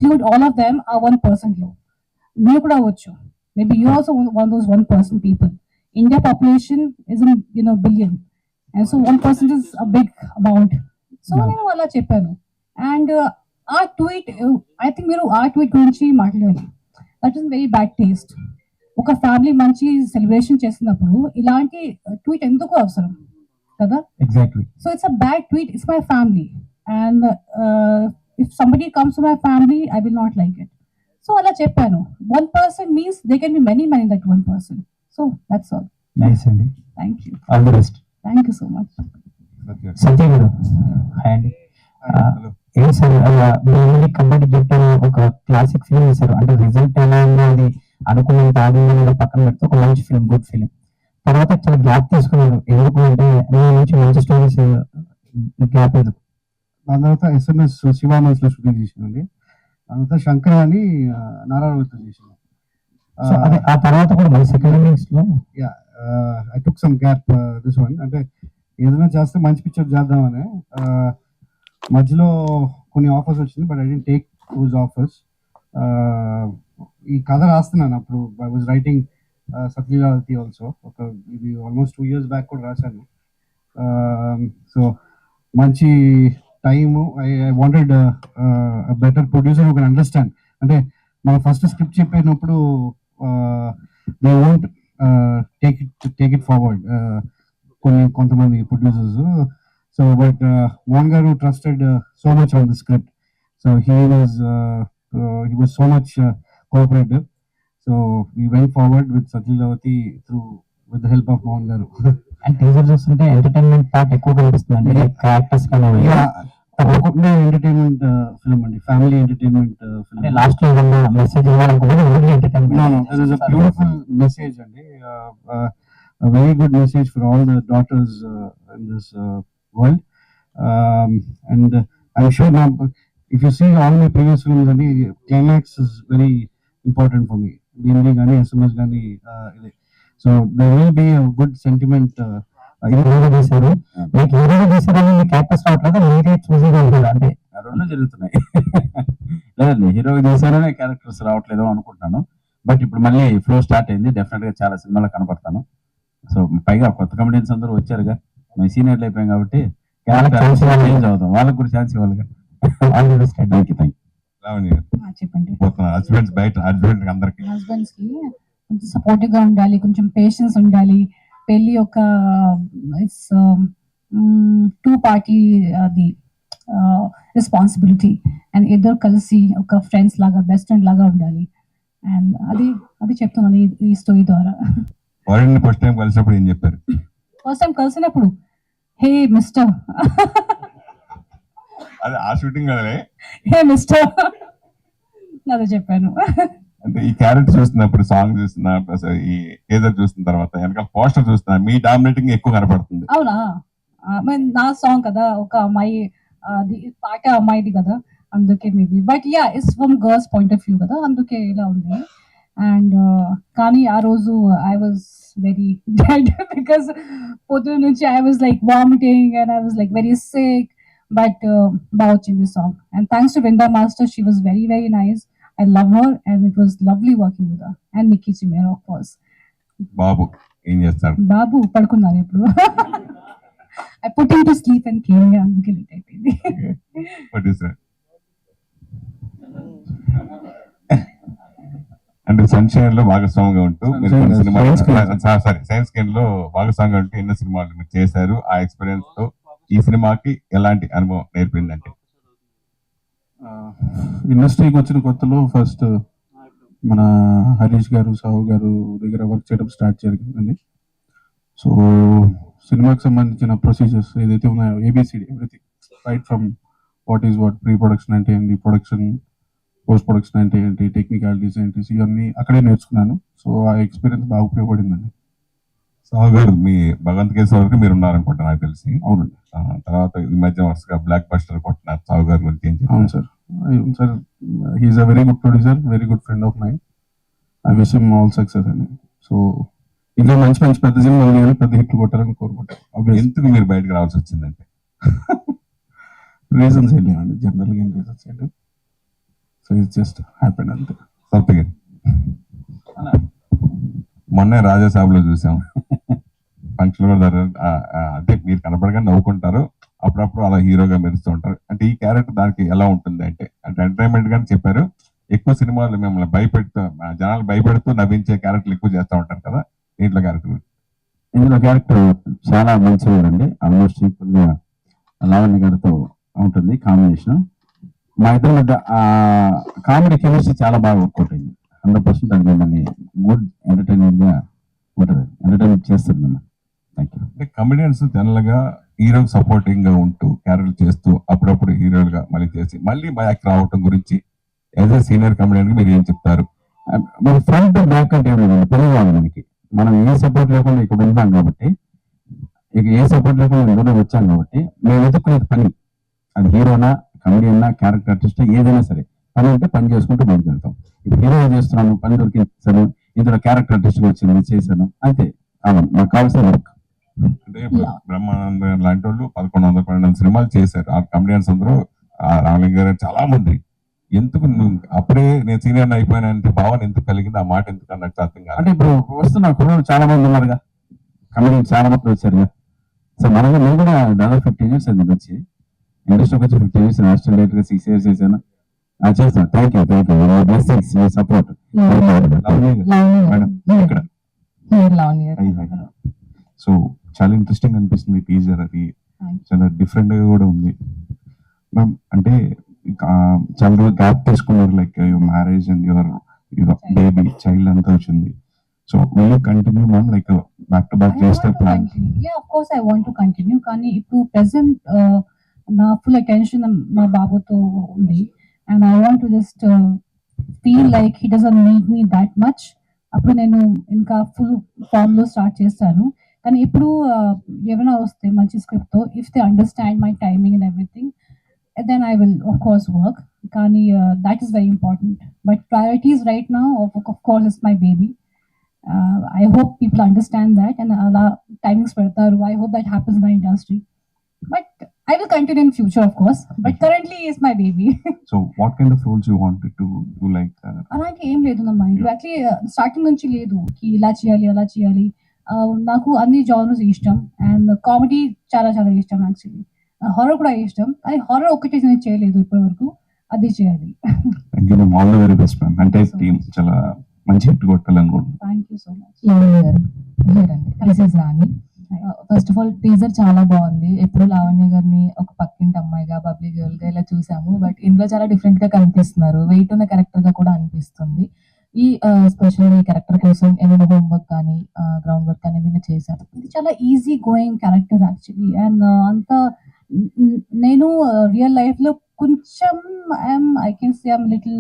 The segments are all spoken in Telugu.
include all of them are 1% low. మీరు కూడా అవ్వచ్చు. Maybe you also one of those 1% people. India population is in billion, and so 1% is a big amount. So నేను అలా చెప్పాను. And ఆ ట్వీట్, ఐ థింక్ మీరు ఆ ట్వీట్ గురించి మాట్లాడాలి. That is very bad taste. ఒక ఫ్యామిలీ మంచి సెలబ్రేషన్ చేస్తున్నప్పుడు ఇలాంటి ట్వీట్ ఎందుకు అవసరం కదా? Exactly. So it's a bad tweet. It's my family, and if somebody comes to my family I will not like it. So అలా చెప్పాను. 1% means they can be many that 1%. So that's all. Nice అండి. Thank you. All the best. Thank you so much. Satya garu, hi అండి. ఏం సార్, కబడ్డీ జట్టు ఒక క్లాసిక్ ఫిల్మ్ చేశారు. అంటే రిజల్ట్ ఎలా ఉన్నది అనుకున్నంత ఆడింది పక్కన పెడితే ఒక మంచి ఫిల్మ్, గుడ్ ఫిల్మ్. తర్వాత చాలా గ్యాప్ తీసుకున్నారు. ఎందుకు అంటే నుంచి మంచి స్టోరీస్ గ్యాప్ ఎందుకు? దాని తర్వాత SMS శివామన్స్ లో షూటింగ్ చేసినండి. దాని తర్వాత శంకర అని నారాయణతో చేసాను. ఆ తర్వాత కూడా మన సెకండ్ ఇన్నింగ్స్ లో I took some gap this one. అంటే ఏదైనా చేస్తే మంచి పిక్చర్ చేద్దామని మధ్యలో కొన్ని ఆఫర్స్ వచ్చింది, but I didn't take those offers. ఈ కథ రాస్తున్నాను అప్పుడు. I was writing Satyaleelavathi also. ఇది ఆల్మోస్ట్ 2 years బ్యాక్ కూడా రాశాను. సో మంచి time. I wanted better producer who can understand. అంటే మనం ఫస్ట్ స్క్రిప్ట్ చెప్పినప్పుడు they won't take it forward కొంతమంది producers. So but Mohan garu trusted so much on the script. So he was so much cooperative. So we went forward with Satyalavati with the help of Mohan garu. And teaser చూస్తుంటే ఎంటర్టైన్మెంట్ పార్ట్ ఎక్కువ కనిపిస్తుంది. క్యారెక్టర్స్ తప్పకుండా ఎంటర్టైన్మెంట్ ఫిల్మ్ అండి, ఫ్యామిలీ ఎంటర్టైన్మెంట్ ఫిల్మ్. లాస్ట్ లో మెసేజ్ ఇవ్వాలనుకుంటే entertainment. There is a beautiful message అండి, a very good message for all the daughters in this world. And I'm sure now, if you see all my previous films అండి, climax is very important for me. Being గానీ SMS గానీ ఇది. So there will be a good sentiment. హీరోగా చేశారు, మీకు హీరోగా చేశారని మీ క్యారెక్టర్స్ రావట్లేదు, మీరే చూసేగా ఉంటుంది. అంటే రెండు జరుగుతున్నాయి. లేదండి, హీరోగా చేశారనే క్యారెక్టర్స్ రావట్లేదు అనుకుంటున్నాను. బట్ ఇప్పుడు మళ్ళీ ఫ్లో స్టార్ట్ అయింది. డెఫినెట్ గా చాలా సినిమాలో కనపడతాను. సో పైగా కొత్త కమెడియన్స్ అందరూ వచ్చారుగా, మేము సీనియర్లు అయిపోయాం కాబట్టి చేంజ్ అవుతాం, వాళ్ళకి కూడా ఛాన్స్ ఇవ్వాలిగా. Thank you. చెప్పండి. హస్బెండ్స్ బయట అందరికి హస్బెండ్స్ కి కొంచెం సపోర్టివ్ గా ఉండాలి, కొంచెం పేషెన్స్ ఉండాలి. పెళ్లి ఒక ఇట్స్ 2 party అది రెస్పాన్సిబిలిటీ. అండ్ ఇద్దరు కలిసి ఒక ఫ్రెండ్స్ లాగా, బెస్ట్ ఫ్రెండ్ లాగా ఉండాలి. అండ్ అది చెప్తున్నాను ఈ స్టోరీ ద్వారా. ఫస్ట్ టైం కలిసినప్పుడు ఏం చెప్పారు? ఫస్ట్ టైం కలిసినప్పుడు హే మిస్టర్, అదే ఆ షూటింగ్ అదే హే మిస్టర్ అదే చెప్పాను. అంటే ఈ క్యారెక్టర్ చూస్తున్నప్పుడు, సాంగ్ చూస్తున్నా, ఈ టీజర్ చూస్తున్న తర్వాత వెనకాల పోస్టర్ చూస్తున్నా, మీ డామినేటింగ్ ఎక్కువ కనపడుతుంది. అవునా? నా సాంగ్ కదా, ఒక అమ్మాయి పాట అమ్మాయిది కదా, అందుకే maybe. But ya, it's from girls point of view కదా, అందుకే ఇలా ఉంది. అండ్ కానీ ఆ రోజు I was very dead because పొద్దున్న నుంచి I was like vomiting and I was like very sick. But బాగా వచ్చింది song. And thanks to Vrinda Master, she was very very nice. I love her and it was lovely working with her. And Nikki Chimera, of course. బాబు ఏం చేస్తాడు? బాబు పడుకున్నారు ఇప్పుడు. I put him to sleep and came here, అందుకే లేట్ అయిపోయింది. What is that? అంటే సన్షైన్ లో భాగస్వామిగా ఉంటూ సైన్స్ స్క్రీన్ లో భాగస్వామిగా ఉంటూ ఎన్నో సినిమాలు మీరు చేశారు. ఆ ఎక్స్పీరియన్స్ తో ఈ సినిమాకి ఎలాంటి అనుభవం నేర్పిందంటే? ఇండస్ట్రీకి వచ్చిన కొత్తలో ఫస్ట్ మన హరీష్ గారు, సాహు గారు దగ్గర వర్క్ చేయడం స్టార్ట్ జరిగిందండి. సో సినిమాకి సంబంధించిన ప్రొసీజర్స్ ఏదైతే ఉన్నాయో, ABCD everything, right from what is what, pre production అంటే ఏంటి, ప్రొడక్షన్, పోస్ట్ ప్రొడక్షన్ అంటే ఏంటి, టెక్నికాలిటీస్ ఏంటి, ఇవన్నీ అక్కడే నేర్చుకున్నాను. సో ఆ ఎక్స్పీరియన్స్ బాగా ఉపయోగపడిందండి. సాహు గారు, మీ భగవంత్ కేసు వరకు మీరు ఉన్నారనుకుంటా నాకు తెలిసి. అవునండి. తర్వాత ఈ మధ్య వరుసగా బ్లాక్ బస్టర్ కొట్టినారు. సాహు గారి గురించి ఏం చెప్పారు? అవును sir, he's a very good producer, very good friend of mind. I wish him all success అండి. సో ఇంకా మంచి మంచి పెద్ద సినిమాలు, పెద్ద హిట్లు కొట్టాలని కోరుకుంటాను. ఎందుకు మీరు బయటకు రావాల్సి వచ్చిందంటే? రీజన్స్ ఏం లేవండి, జనరల్గా ఏం రీజన్స్ ఏంటి. సో ఇట్స్ జస్ట్ హ్యాపెన్ అంతే. సప్తగిరి అలా మొన్నే రాజాసాబ్లో చూసాం, ఫంక్షన్ కూడా అదే మీరు కనపడగానే నవ్వుకుంటారు, అప్పుడప్పుడు అలా హీరోగా మెరుస్తూ ఉంటారు. అంటే ఈ క్యారెక్టర్ దానికి ఎలా ఉంటుంది అంటే ఎంటర్టైన్మెంట్ గానే చెప్పారు. ఎక్కువ సినిమాలు మిమ్మల్ని భయపెడుతూ జనాలు భయపెడుతూ నవ్వించే క్యారెక్టర్లు ఎక్కువ చేస్తూ ఉంటారు కదా, దీంట్లో క్యారెక్టర్ ఇందులో క్యారెక్టర్ చాలా మంచివాడండి. ఆల్మోస్ట్ ఈక్వల్ గా లావణ్య గారితో ఉంటుంది కాంబినేషన్. మా ఇద్దరి మధ్య కామెడీ కెమిస్ట్రీ చాలా బాగా వర్కౌట్ అయింది. 100% అది మిమ్మల్ని గుడ్ ఎంటర్టైన్మెంట్ గా ఉంటుంది, ఎంటర్టైన్మెంట్ చేస్తుంది మిమ్మల్ని. Thank you. అంటే కమెడియన్స్ జనరల్ గా హీరోకి సపోర్టింగ్ గా ఉంటూ క్యారెక్టర్ చేస్తూ అప్పుడప్పుడు హీరోలుగా మళ్ళీ చేసి మళ్ళీ బ్యాక్ రావటం గురించి యాజ్ ఎ సీనియర్ కమెడియన్ మీరు ఏం చెప్తారు? మరి ఫ్రంట్ బ్యాక్ అంటే ఏం లేదండి, తెలియదు మనకి. మనం ఏ సపోర్ట్ లేకుండా ఇక్కడ ఉంటాం కాబట్టి, ఇక ఏ సపోర్ట్ లేకుండా దూరం వచ్చాం కాబట్టి మేము వెతుక్కునేది పని. అది హీరోనా, కమెడియన్నా, క్యారెక్టర్ ఆర్టిస్ట్ ఏదైనా సరే పని అంటే పని చేసుకుంటూ బయటకు వెళ్తాం. ఇప్పుడు హీరో చేస్తున్నాను, పని దొరికించాను, ఇందులో క్యారెక్టర్ ఆర్టిస్ట్ వచ్చింది చేశాను, అంతే. మాకు కావాల్సిన వర్క్. అంటే ఇప్పుడు బ్రహ్మానంద లాంటి వాళ్ళు 1100-1200 సినిమాలు చేశారు. ఆ కమెడియన్స్ అందరూ రామలింగ గారు చాలా మంది. ఎందుకు అప్పుడే నేను సీనియర్ అయిపోయాను అంటే భావన ఎందుకు కలిగింది, ఆ మాట ఎందుకు అన్నట్టు అర్థం కాదు. అంటే ఇప్పుడు వస్తున్న కుర్రోళ్ళు చాలా మంది ఉన్నారుగా, కమెడియన్ చాలా మంది వచ్చారుగా. సో నేను కూడా దాదాపు 15 years అయింది వచ్చి, ఇండస్ట్రీకి వచ్చి 15 years, హాస్టల్ లేట్ గా 6 years చేశాను. చేస్తాను. Thank you blessings, support. ఇక్కడ సో చాలా ఇంట్రెస్టింగ్ అనిపిస్తుంది టీజర్, అది చాలా డిఫరెంట్ గా కూడా ఉంది మ్యామ్. అంటే చాలా రోజు గ్యాప్ తీసుకున్నారు, like your marriage and your baby child అంతా వచ్చింది. So will you continue ma'am, like back to back చేస్తే plan? Yeah, of course I want to continue. కానీ ఇప్పుడు ప్రెసెంట్ నా ఫుల్ అటెన్షన్ మా బాబుతో ఉంది. And I want to just feel like he doesn't need me that much. అప్పుడు నేను ఇంకా ఫుల్ ఫామ్ లో స్టార్ట్ చేస్తాను. కానీ ఇప్పుడు ఏమైనా వస్తే మంచి స్క్రిప్ట్ తో, if they understand my timing and everything, then I will of course work. Kani, that is very important. But priorities right now, of course, is my baby. I hope people understand that, and timings pedtaru. I hope that happens in the industry. But I will continue in future, of course. But currently, is my baby. So what kind of roles you wanted to do, like? అలాంటి ఏం లేదు నా మైండ్. యాక్చువల్లీ స్టార్టింగ్ నుంచి లేదు కి ఇలా చేయాలి అలా చేయాలి. నాకు అన్ని జానర్స్ ఇష్టం, అండ్ కామెడీ చాలా చాలా ఇష్టం. యాక్చువల్లీ హారర్ కూడా ఇష్టం, కానీ హారర్ ఒకటి నేను చేయలేదు ఇప్పటి వరకు, అది చేయాలి. Thank you ma'am, all the very best ma'am. అంటే టీమ్ చాలా మంచి హిట్ కొట్టాలనుకుంటున్నాను. Thank you so much. Lavanya garu here అండి, this is Rani. First of all teaser చాలా బాగుంది. ఎప్పుడు లావణ్య గారిని ఒక పక్కింటి అమ్మాయిగా, బబ్లీ గర్ల్ గా ఇలా చూసాము, బట్ ఇందులో చాలా డిఫరెంట్ గా కనిపిస్తున్నారు. వెయిట్ ఉన్న క్యారెక్టర్ గా కూడా అనిపిస్తుంది. ఈ స్పెషల్ ఈ క్యారెక్టర్ కోసం ఏమైనా హోంవర్క్ కానీ గ్రౌండ్ వర్క్ కానీ ఏమైనా చేశారు? ఇది చాలా easy going character actually. And అంత నేను రియల్ లైఫ్ లో కొంచెం I can say I'm little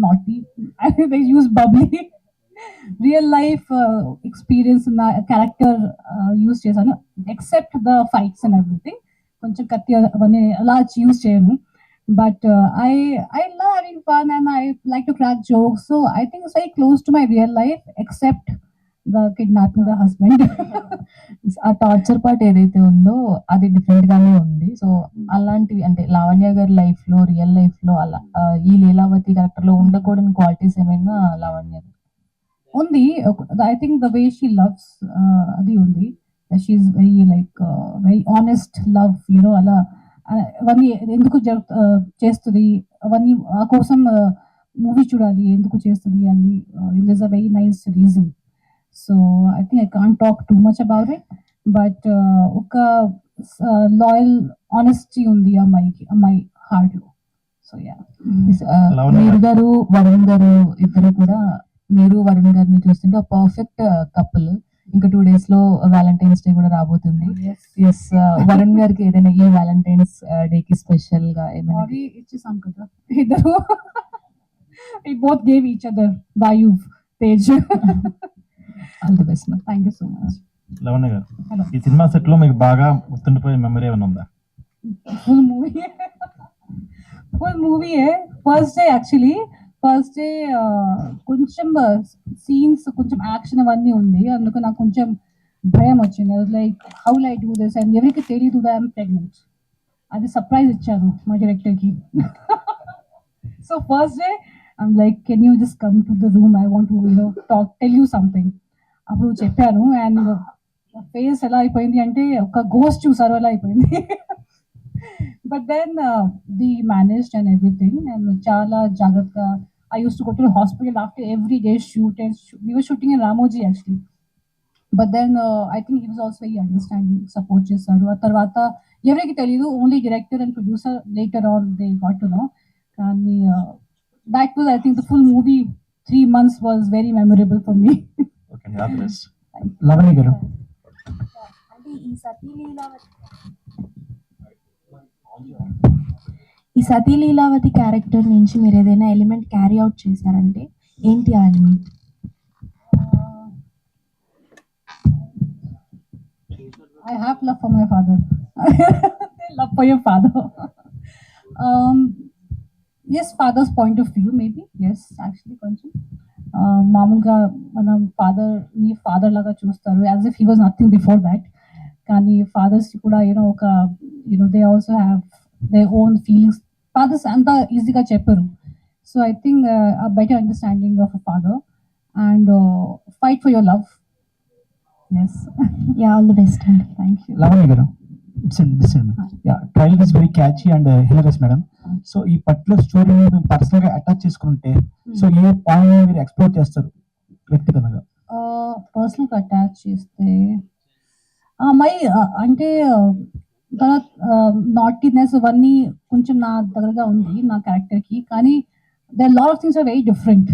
naughty. I use bubbly. Real life experience నా క్యారెక్టర్ యూస్ చేశాను, except the fights and everything. కొంచెం కత్తి అవన్నీ అలా యూస్ చేయను. But I love having fun and I like to crack jokes. So I think it's very close to my real life, except the kidnapping the husband. ఆ టార్చర్ పార్ట్ ఏదైతే ఉందో అది డిఫరెంట్ గానే ఉంది. సో అలాంటివి అంటే లావణ్య గారి లైఫ్ లో, రియల్ లైఫ్ లో అలా ఈ లీలావతి క్యారెక్టర్ లో ఉండకూడని క్వాలిటీస్ ఏమైనా లావణ్య ఉంది. I think the way she loves అది ఉంది. She's very like very honest love, you know, అలా అవన్నీ ఎందుకు చేస్తుంది, అవన్నీ ఆ కోసం మూవీ చూడాలి ఎందుకు చేస్తుంది అని. Is a very nice reason. So I think I can't talk too much about it. But ఒక లాయల్ ఆనెస్టీ ఉంది అమ్మాయి హార్ట్ లో. సో యా, మీరు గారు వరుణ్ గారు ఇద్దరు కూడా, మీరు వరుణ్ గారిని చూస్తుంటే పర్ఫెక్ట్ కపుల్. ఇంకా 2 days లో వ్యాలంటైన్స్ డే కూడా రాబోతుంది. ఎస్, వరుణ్ గారికి ఏదైనా ఈ వ్యాలంటైన్స్ డే కి స్పెషల్ గా ఏమైనా ఇచ్చేసాం కదా ఇద్దరు. We both gave each other Vayu Tej. All the best. Thank you so much. Lavanya గారు, Hello. ఈ సినిమా సెట్ లో మీకు బాగా గుర్తుండిపోయే మెమరీ ఏమైనా ఉందా? Full movie है. First day actually. First day కొంచెం సీన్స్, కొంచెం యాక్షన్ అవన్నీ ఉంది, అందుకు నాకు కొంచెం భయం వచ్చింది. Like how will I do this, and ఎవరికి తెలియదు ఐఎమ్ ప్రెగ్నెంట్. అది సర్ప్రైజ్ ఇచ్చాను మా డైరెక్టర్కి. So first day, I'm like, can you just come to the room? I want to, tell you something. అప్పుడు చెప్పాను అండ్ ఫేస్ ఎలా అయిపోయింది అంటే ఒక గోస్ట్ చూసారు అలా అయిపోయింది. But then the managed and everything and చాలా జాగ్రత్తగా I use to go to hospital after every day shoot and we were shooting in Ramoji actually. But then I think he was also very understanding, support చేశారు. ఆ తర్వాత ఎవరికి తెలియదు, only director and producer later on they got to know. కానీ that was, I think, the full movie 3 months was very memorable for me. Okay all the best. Lavani గారు అంటే ఈ సతీ లీలావతి క్యారెక్టర్ నుంచి మీరు ఏదైనా ఎలిమెంట్ క్యారీ అవుట్ చేశారంటే ఏంటి ఆ element? I have love for my father. Love for your father. Yes, father's point of view maybe. Yes, actually కొంచెం మామూలుగా మనం ఫాదర్ లాగా చూస్తారు, as if he was nothing before that. కానీ ఫాదర్స్ కూడా ఒక they also have they own feelings. Fathers అంత ఈజీగా చెప్పరు. So I think a better understanding of a father and fight for your love. Yes. Yeah, all the best అండి. Thank you. Lavani garu it's yeah trailer is very catchy and hilarious madam. So ఈ పర్టికులర్ స్టోరీని మేము పర్సనల్ గా అటాచ్ చేసుకుంటే సో ఏ పాయింట్ మీరు ఎక్స్ప్లోర్ చేస్తారు వ్యక్తిగతంగా? పర్సనల్గా అటాచ్ చేస్తే మై అంటే నాటీనెస్ అవన్నీ కొంచెం నా దగ్గరగా ఉంది నా క్యారెక్టర్కి. కానీ they are lot of things are very different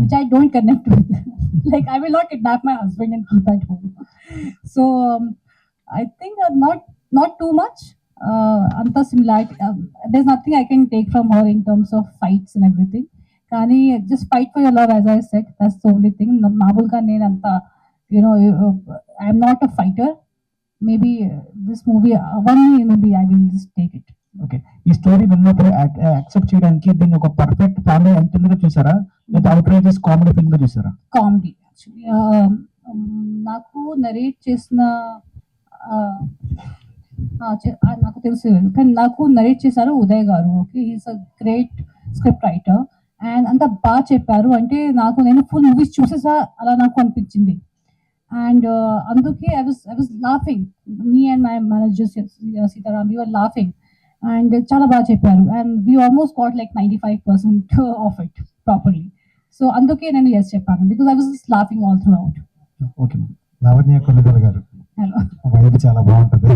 which I don't connect with. Like I will not kidnap my husband and keep at home. So I think not too much. Anta similarity. There's nothing I can take from her in terms of fights and everything. Kani just fight for your love, as I said. That's the only thing. Mabulka nenu anta, I'm not a fighter. Maybe this movie, one maybe I will just take it. Okay, ఈ స్టోరీ విన్నప్పుడు యాక్సెప్ట్ చేయడానికి దీన్ని ఒక పర్ఫెక్ట్ ఫ్యామిలీ ఎంటర్టైనర్ గా చూసారా లేదా అవుట్రైజెస్ కామెడీ ఫిల్మ్ గా చూసారా? Comedy actually. నాకు నరేట్ చేసిన నాకు తెలుసు కానీ నాకు నరేట్ చేశారు ఉదయ్ గారు. Okay, he's a great script writer and అంత బాగా చెప్పారు. అంటే నేను ఫుల్ మూవీస్ చూసేసా అలా నాకు అనిపించింది. అండ్ అందుకే I was laughing, me and my manager Sitaram, we were laughing and చాలా బాగా చెప్పారు. And we almost got like 95% of it properly. So అందుకే నేను ఎస్ చెప్పాను, because I was laughing all throughout. Okay, Lavanya Kollidar garu hello, వైద్య చాలా బాగుంటుంది.